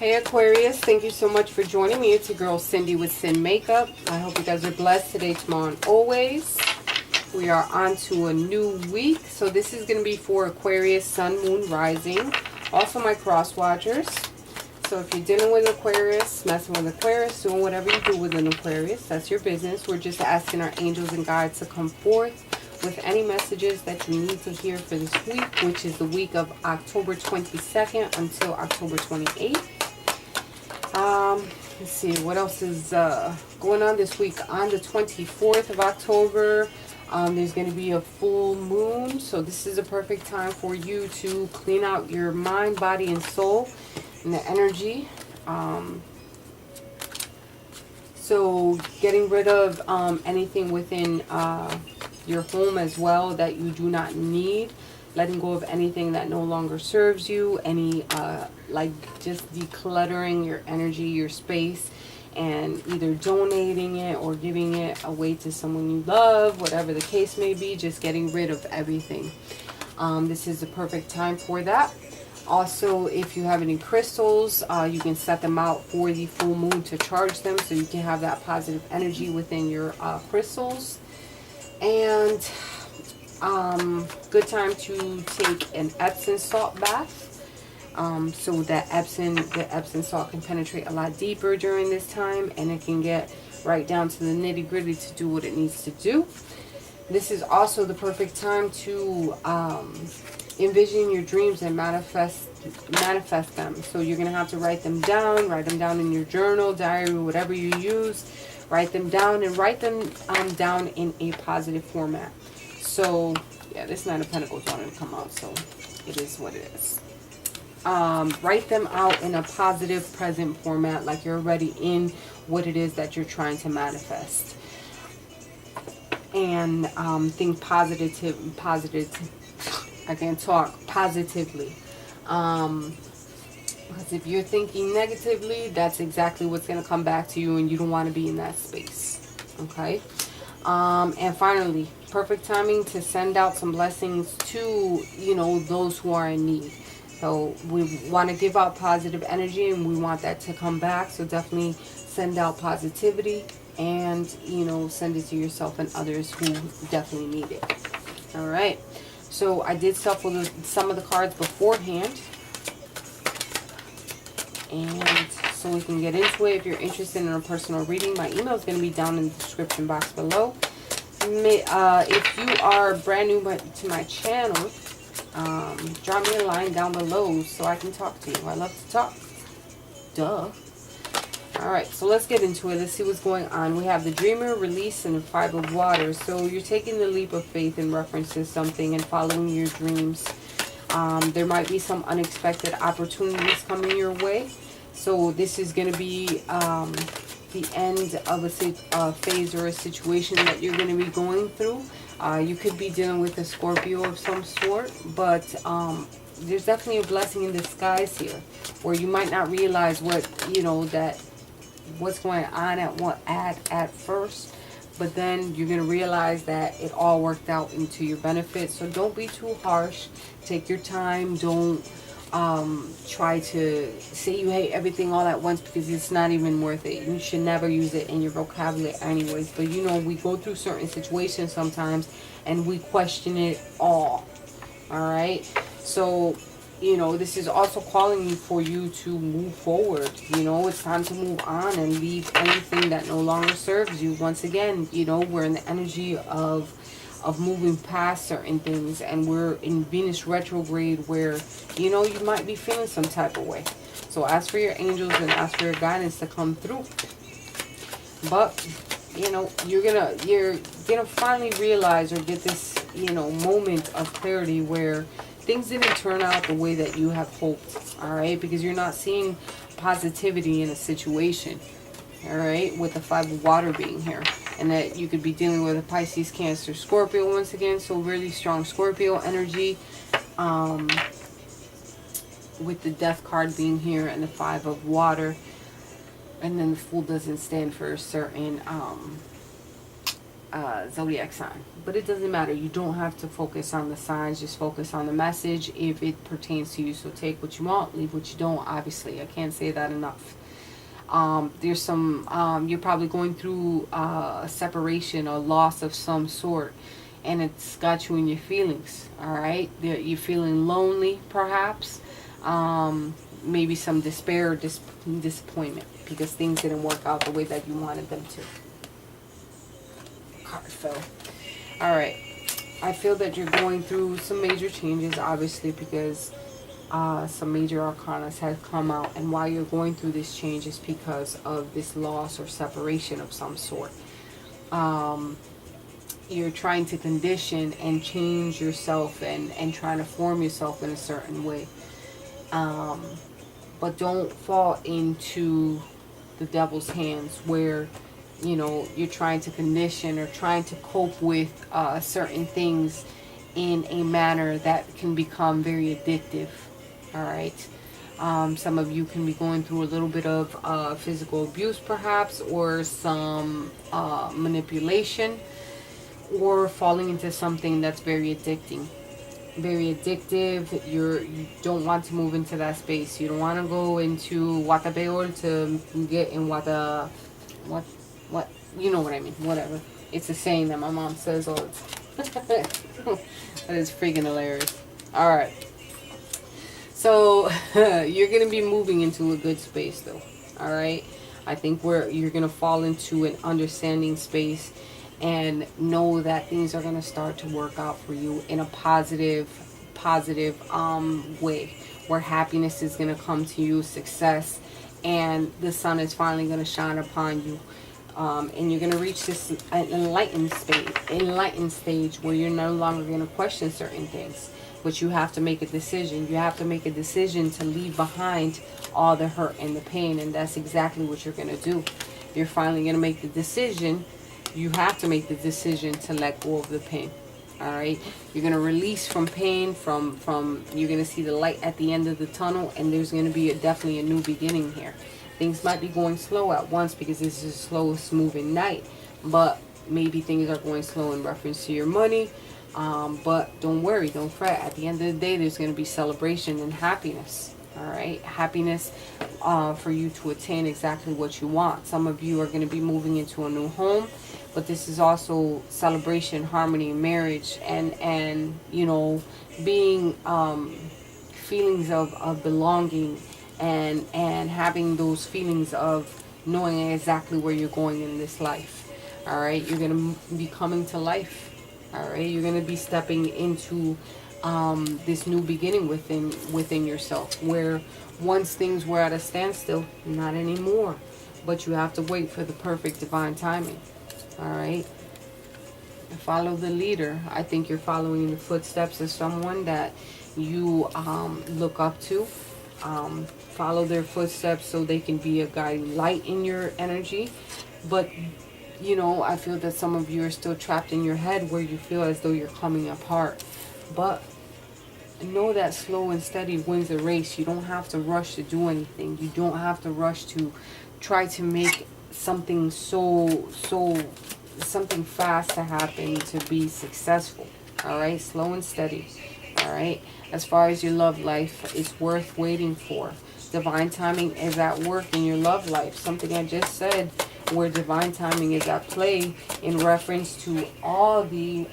Hey Aquarius, thank you so much for joining me. It's your girl Cindy with Sin Makeup. I hope you guys are blessed today, tomorrow, and always. We are on to a new week. So this is going to be for Aquarius, Sun, Moon, Rising. Also my cross watchers. So if you're dealing with Aquarius, messing with Aquarius, doing whatever you do with an Aquarius, that's your business. We're just asking our angels and guides to come forth with any messages that you need to hear for this week, which is the week of October 22nd until October 28th. Let's see, what else is going on this week. On the 24th of October, there's going to be a full moon. So this is a perfect time for you to clean out your mind, body, and soul and the energy. So getting rid of anything within your home as well that you do not need. Letting go of anything that no longer serves you. Any, like just decluttering your energy, your space, and either donating it or giving it away to someone you love, whatever the case may be, just getting rid of everything. This is the perfect time for that. Also, if you have any crystals, you can set them out for the full moon to charge them, so you can have that positive energy within your crystals. And good time to take an Epsom salt bath. So that the Epsom salt can penetrate a lot deeper during this time, and it can get right down to the nitty gritty to do what it needs to do. This is also the perfect time to envision your dreams and manifest them. So you're going to have to write them down in your journal, diary, whatever you use. Write them down, and write them down in a positive format. So yeah, this Nine of Pentacles wanted to come out, so it is what it is. Write them out in a positive present format, like you're already in what it is that you're trying to manifest. And think positive. I can talk positively. Because if you're thinking negatively, that's exactly what's going to come back to you, and you don't want to be in that space. Okay? And finally, perfect timing to send out some blessings to, those who are in need. So we want to give out positive energy, and we want that to come back. So definitely send out positivity, and, send it to yourself and others who definitely need it. All right. So I did shuffle some of the cards beforehand. And so we can get into it. If you're interested in a personal reading, my email is going to be down in the description box below. If you are brand new to my channel, drop me a line down below so I can talk to you. I love to talk. Duh. Alright, so let's get into it. Let's see what's going on. We have the Dreamer, Release, and the Five of Water. So you're taking the leap of faith in reference to something and following your dreams. There might be some unexpected opportunities coming your way. So this is going to be the end of a phase or a situation that you're going to be going through. You could be dealing with a Scorpio of some sort, but there's definitely a blessing in disguise here, where you might not realize what's going on at first, but then you're going to realize that it all worked out into your benefit. So don't be too harsh. Take your time. Don't try to say you hate everything all at once, because it's not even worth it. You should never use it in your vocabulary anyways. But we go through certain situations sometimes and we question it all. Alright? So this is also calling for you to move forward. It's time to move on and leave anything that no longer serves you. Once again, we're in the energy of moving past certain things, and we're in Venus retrograde, where you might be feeling some type of way. So ask for your angels and ask for your guidance to come through. But you're gonna finally realize, or get this moment of clarity where things didn't turn out the way that you have hoped. All right, because you're not seeing positivity in a situation. All right, with the Five of Water being here. And that you could be dealing with a Pisces, Cancer, Scorpio once again. So really strong Scorpio energy. With the Death card being here and the Five of Water. And then the Fool doesn't stand for a certain zodiac sign. But it doesn't matter. You don't have to focus on the signs. Just focus on the message if it pertains to you. So take what you want, leave what you don't. Obviously, I can't say that enough. There's some, you're probably going through a separation or loss of some sort, and it's got you in your feelings. All right, you're feeling lonely, perhaps. Maybe some despair or disappointment because things didn't work out the way that you wanted them to. Card fell. All right, I feel that you're going through some major changes, obviously, because some major arcana have come out, and why you're going through this change is because of this loss or separation of some sort. You're trying to condition and change yourself and trying to form yourself in a certain way. But don't fall into the devil's hands where, you know, you're trying to condition or trying to cope with certain things in a manner that can become very addictive. All right. Some of you can be going through a little bit of physical abuse, perhaps, or some manipulation, or falling into something that's very addicting. Very addictive. You don't want to move into that space. You don't want to go into Wata Peor to get in Wata. What? You know what I mean. Whatever. It's a saying that my mom says all the time. That is freaking hilarious. Alright. So, you're going to be moving into a good space, though. Alright? I think you're going to fall into an understanding space and know that things are going to start to work out for you in a positive way, where happiness is going to come to you, success, and the sun is finally going to shine upon you. And you're going to reach this enlightened stage where you're no longer going to question certain things, but you have to make a decision. You have to make a decision to leave behind all the hurt and the pain, and that's exactly what you're going to do. You're finally going to make the decision. You have to make the decision to let go of the pain. All right, you're going to release from pain, you're going to see the light at the end of the tunnel, and there's going to be definitely a new beginning here. Things might be going slow at once because this is a slow, moving night, but maybe things are going slow in reference to your money. But don't worry, don't fret. At the end of the day, there's going to be celebration and happiness. All right, happiness for you to attain exactly what you want. Some of you are going to be moving into a new home, but this is also celebration, harmony, marriage, and you know, being feelings of belonging, and having those feelings of knowing exactly where you're going in this life. All right, you're going to be coming to life. All right, you're going to be stepping into this new beginning within yourself, where once things were at a standstill, not anymore, but you have to wait for the perfect divine timing. All right, follow the leader. I think you're following the footsteps of someone that you look up to. Follow their footsteps so they can be a guiding light in your energy. But you know, I feel that some of you are still trapped in your head where you feel as though you're coming apart. But know that slow and steady wins the race. You don't have to rush to do anything. You don't have to rush to try to make something something fast to happen to be successful. All right, slow and steady. All right, as far as your love life, it's worth waiting for. Divine timing is at work in your love life. Something I just said, where divine timing is at play in reference to all the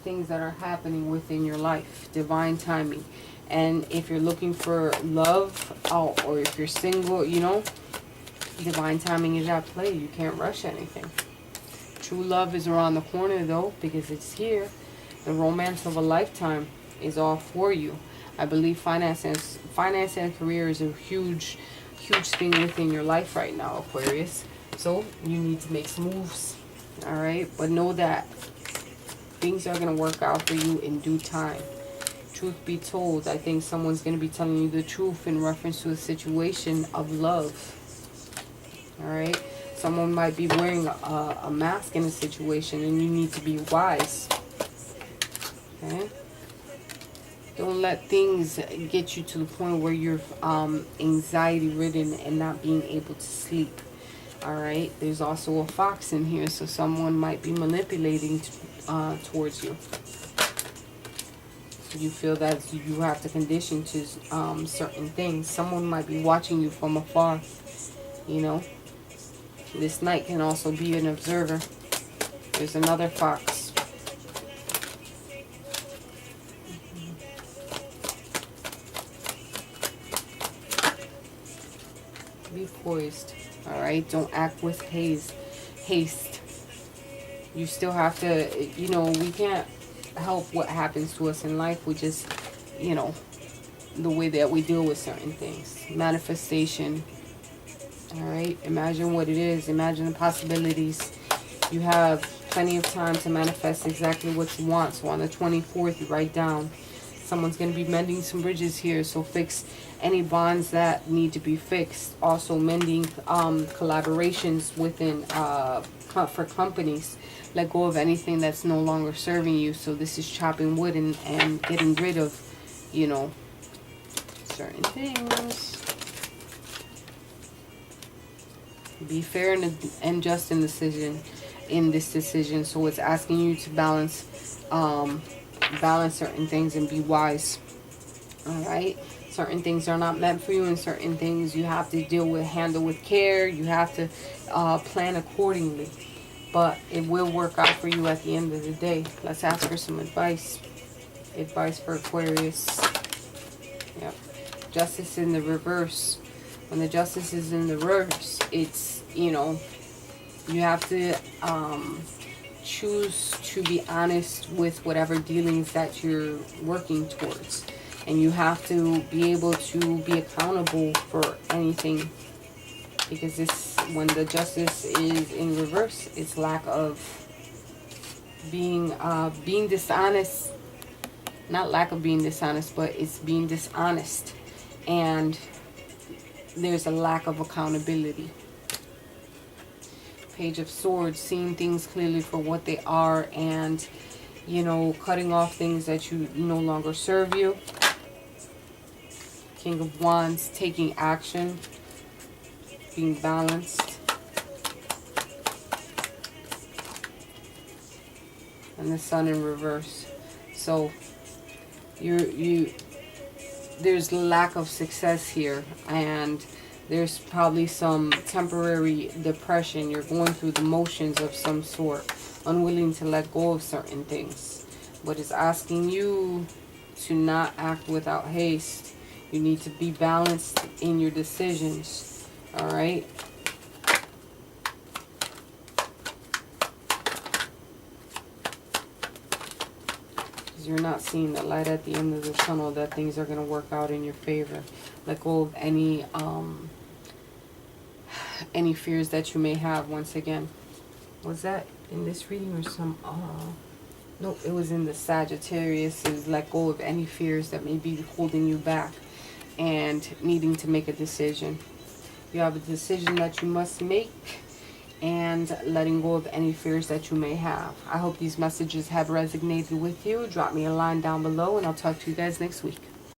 things that are happening within your life. Divine timing. And if you're looking for love, or if you're single, you know, divine timing is at play. You can't rush anything. True love is around the corner, though, because it's here. The romance of a lifetime is all for you. I believe finance and career is a huge thing within your life right now, Aquarius. So you need to make some moves. All right, but know that things are going to work out for you in due time. Truth be told, I think someone's going to be telling you the truth in reference to a situation of love. All right, someone might be wearing a mask in a situation, and you need to be wise. Okay, don't let things get you to the point where you're anxiety ridden and not being able to sleep. All right, there's also a fox in here, so someone might be manipulating towards you. You feel that you have to condition to certain things. Someone might be watching you from afar, you know. This knight can also be an observer. There's another fox. Be poised, all right? Don't act with haste. You still have to, you know, we can't help what happens to us in life. We just, you know, the way that we deal with certain things. Manifestation, all right? Imagine what it is. Imagine the possibilities. You have plenty of time to manifest exactly what you want. So on the 24th, you write down. Someone's going to be mending some bridges here. So fix any bonds that need to be fixed. Also mending collaborations within for companies. Let go of anything that's no longer serving you. So this is chopping wood and getting rid of, you know, certain things. Be fair and just in this decision. So it's asking you to balance certain things and be wise. All right, certain things are not meant for you, and certain things you have to handle with care. You have to plan accordingly, but it will work out for you at the end of the day. Let's ask for some advice for Aquarius. Yep. Justice in the reverse. When the justice is in the reverse, it's, you know, you have to choose to be honest with whatever dealings that you're working towards. And you have to be able to be accountable for anything. Because this, when the justice is in reverse, it's lack of being dishonest. Not lack of being dishonest, but it's being dishonest. And there's a lack of accountability. Page of Swords, seeing things clearly for what they are, and, you know, cutting off things that you no longer serve you. King of Wands, taking action, being balanced. And the Sun in reverse. So there's lack of success here, and there's probably some temporary depression. You're going through the motions of some sort, unwilling to let go of certain things. But it's asking you to not act without haste. You need to be balanced in your decisions. All right? Because you're not seeing the light at the end of the tunnel, that things are going to work out in your favor. Let go of any fears that you may have. Once again, was that in this reading or some no, it was in the Sagittarius. Is let go of any fears that may be holding you back and needing to make a decision. You have a decision that you must make, and letting go of any fears that you may have. I hope these messages have resonated with you. Drop me a line down below, and I'll talk to you guys next week.